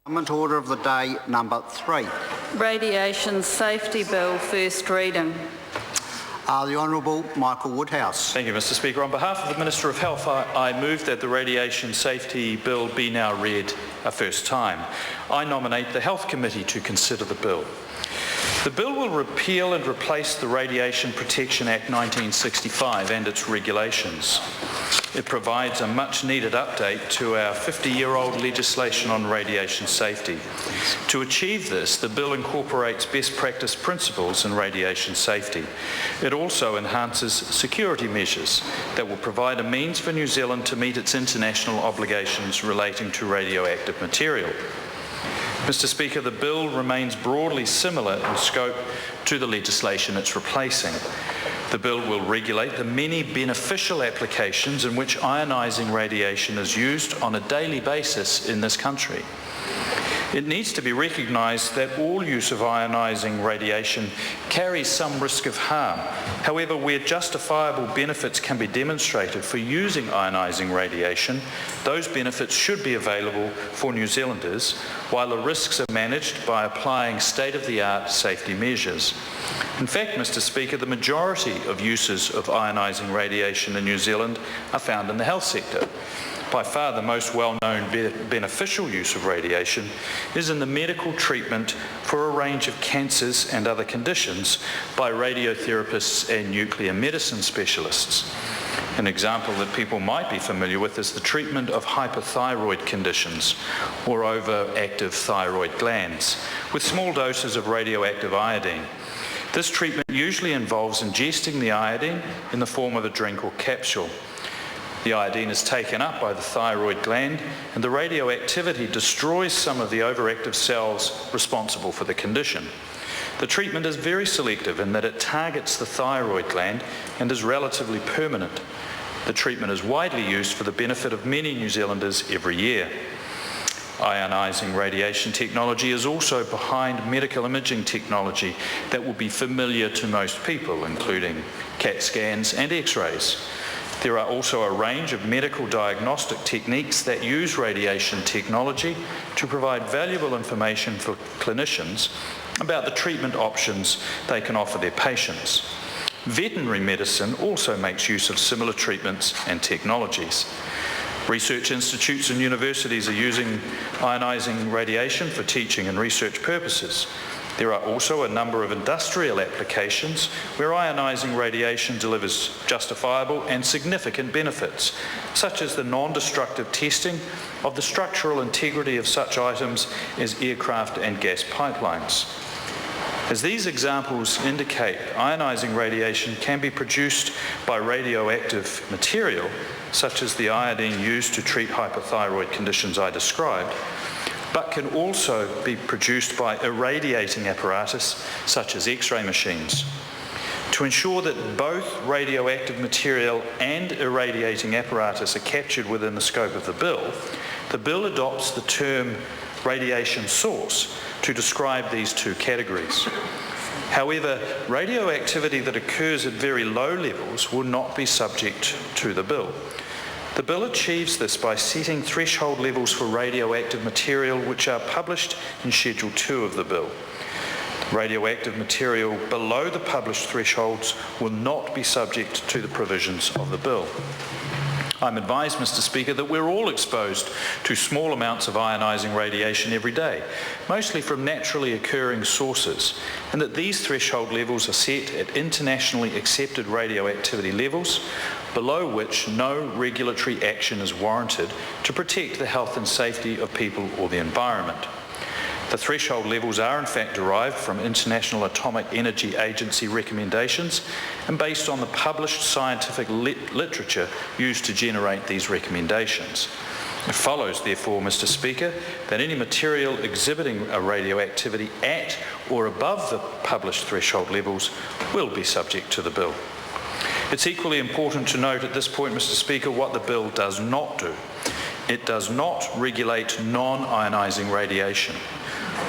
Parliament Order of the Day number 3. Radiation Safety Bill, first reading. The Honourable Michael Woodhouse. Thank you, Mr. Speaker. On behalf of the Minister of Health, I move that the Radiation Safety Bill be now read a first time. I nominate the Health Committee to consider the bill. The bill will repeal and replace the Radiation Protection Act 1965 and its regulations. It provides a much-needed update to our 50-year-old legislation on radiation safety. To achieve this, the bill incorporates best practice principles in radiation safety. It also enhances security measures that will provide a means for New Zealand to meet its international obligations relating to radioactive material. Mr. Speaker, the bill remains broadly similar in scope to the legislation it's replacing. The bill will regulate the many beneficial applications in which ionising radiation is used on a daily basis in this country. It needs to be recognised that all use of ionising radiation carries some risk of harm. However, where justifiable benefits can be demonstrated for using ionising radiation, those benefits should be available for New Zealanders, while the risks are managed by applying state-of-the-art safety measures. In fact, Mr. Speaker, the majority of uses of ionising radiation in New Zealand are found in the health sector. By far the most well-known beneficial use of radiation is in the medical treatment for a range of cancers and other conditions by radiotherapists and nuclear medicine specialists. An example that people might be familiar with is the treatment of hyperthyroid conditions or overactive thyroid glands with small doses of radioactive iodine. This treatment usually involves ingesting the iodine in the form of a drink or capsule. The iodine is taken up by the thyroid gland, and the radioactivity destroys some of the overactive cells responsible for the condition. The treatment is very selective in that it targets the thyroid gland and is relatively permanent. The treatment is widely used for the benefit of many New Zealanders every year. Ionising radiation technology is also behind medical imaging technology that will be familiar to most people, including CAT scans and X-rays. There are also a range of medical diagnostic techniques that use radiation technology to provide valuable information for clinicians about the treatment options they can offer their patients. Veterinary medicine also makes use of similar treatments and technologies. Research institutes and universities are using ionising radiation for teaching and research purposes. There are also a number of industrial applications where ionising radiation delivers justifiable and significant benefits, such as the non-destructive testing of the structural integrity of such items as aircraft and gas pipelines. As these examples indicate, ionising radiation can be produced by radioactive material, such as the iodine used to treat hyperthyroid conditions I described, but can also be produced by irradiating apparatus such as X-ray machines. To ensure that both radioactive material and irradiating apparatus are captured within the scope of the bill adopts the term radiation source to describe these two categories. However, radioactivity that occurs at very low levels will not be subject to the bill. The bill achieves this by setting threshold levels for radioactive material which are published in Schedule 2 of the bill. Radioactive material below the published thresholds will not be subject to the provisions of the bill. I'm advised, Mr. Speaker, that we're all exposed to small amounts of ionising radiation every day, mostly from naturally occurring sources, and that these threshold levels are set at internationally accepted radioactivity levels, below which no regulatory action is warranted to protect the health and safety of people or the environment. The threshold levels are in fact derived from International Atomic Energy Agency recommendations and based on the published scientific literature used to generate these recommendations. It follows, therefore, Mr. Speaker, that any material exhibiting a radioactivity at or above the published threshold levels will be subject to the bill. It's equally important to note at this point, Mr. Speaker, what the bill does not do. It does not regulate non-ionising radiation.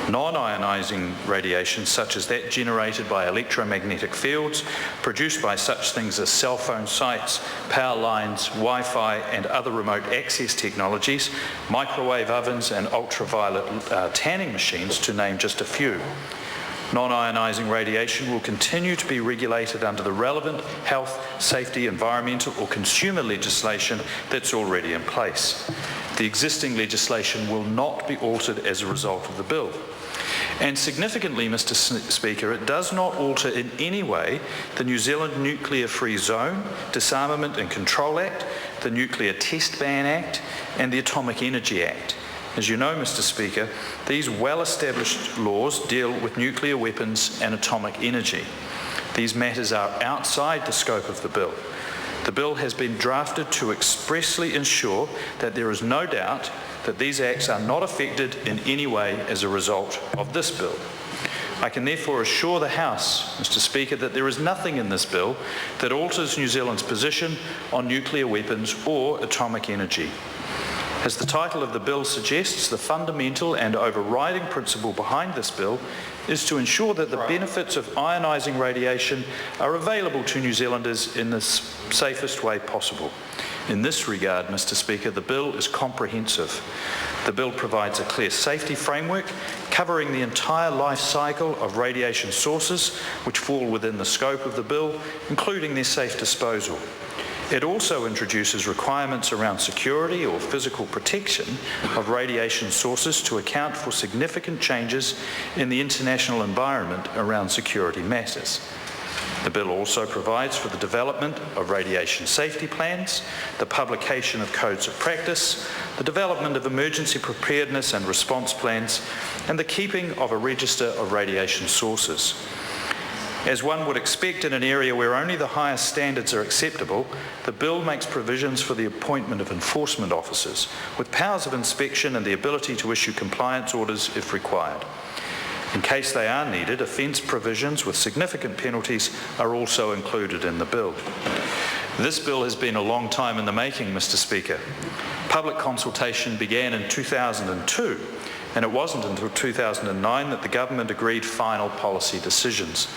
Non-ionising radiation, such as that generated by electromagnetic fields, produced by such things as cell phone sites, power lines, Wi-Fi and other remote access technologies, microwave ovens and ultraviolet tanning machines, to name just a few. Non-ionising radiation will continue to be regulated under the relevant health, safety, environmental or consumer legislation that's already in place. The existing legislation will not be altered as a result of the bill. And significantly, Mr. Speaker, it does not alter in any way the New Zealand Nuclear Free Zone, Disarmament and Control Act, the Nuclear Test Ban Act and the Atomic Energy Act. As you know, Mr. Speaker, these well-established laws deal with nuclear weapons and atomic energy. These matters are outside the scope of the bill. The bill has been drafted to expressly ensure that there is no doubt that these acts are not affected in any way as a result of this bill. I can therefore assure the House, Mr. Speaker, that there is nothing in this bill that alters New Zealand's position on nuclear weapons or atomic energy. As the title of the bill suggests, the fundamental and overriding principle behind this bill is to ensure that the benefits of ionising radiation are available to New Zealanders in the safest way possible. In this regard, Mr. Speaker, the bill is comprehensive. The bill provides a clear safety framework covering the entire life cycle of radiation sources which fall within the scope of the bill, including their safe disposal. It also introduces requirements around security or physical protection of radiation sources to account for significant changes in the international environment around security matters. The bill also provides for the development of radiation safety plans, the publication of codes of practice, the development of emergency preparedness and response plans, and the keeping of a register of radiation sources. As one would expect in an area where only the highest standards are acceptable, the bill makes provisions for the appointment of enforcement officers with powers of inspection and the ability to issue compliance orders if required. In case they are needed, offence provisions with significant penalties are also included in the bill. This bill has been a long time in the making, Mr. Speaker. Public consultation began in 2002, and it wasn't until 2009 that the government agreed final policy decisions.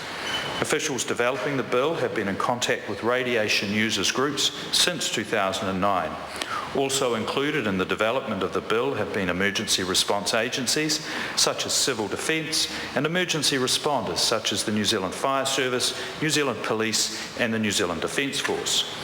Officials developing the bill have been in contact with radiation users groups since 2009. Also included in the development of the bill have been emergency response agencies such as Civil Defence and emergency responders such as the New Zealand Fire Service, New Zealand Police and the New Zealand Defence Force.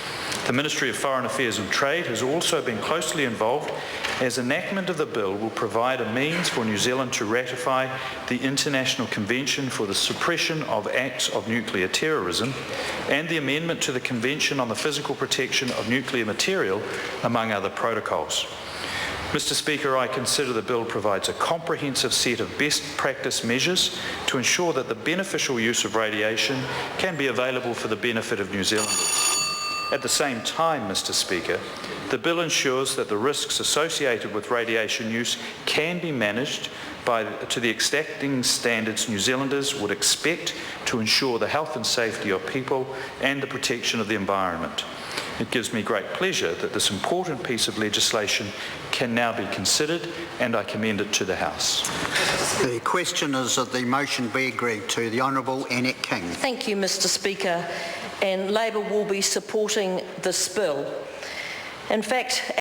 The Ministry of Foreign Affairs and Trade has also been closely involved, as enactment of the bill will provide a means for New Zealand to ratify the International Convention for the Suppression of Acts of Nuclear Terrorism and the amendment to the Convention on the Physical Protection of Nuclear Material, among other protocols. Mr. Speaker, I consider the bill provides a comprehensive set of best practice measures to ensure that the beneficial use of radiation can be available for the benefit of New Zealanders. At the same time, Mr. Speaker, the bill ensures that the risks associated with radiation use can be managed to the exacting standards New Zealanders would expect to ensure the health and safety of people and the protection of the environment. It gives me great pleasure that this important piece of legislation can now be considered, and I commend it to the House. The question is that the motion be agreed to. The Honourable Annette King. Thank you, Mr. Speaker, and Labor will be supporting this bill. In fact,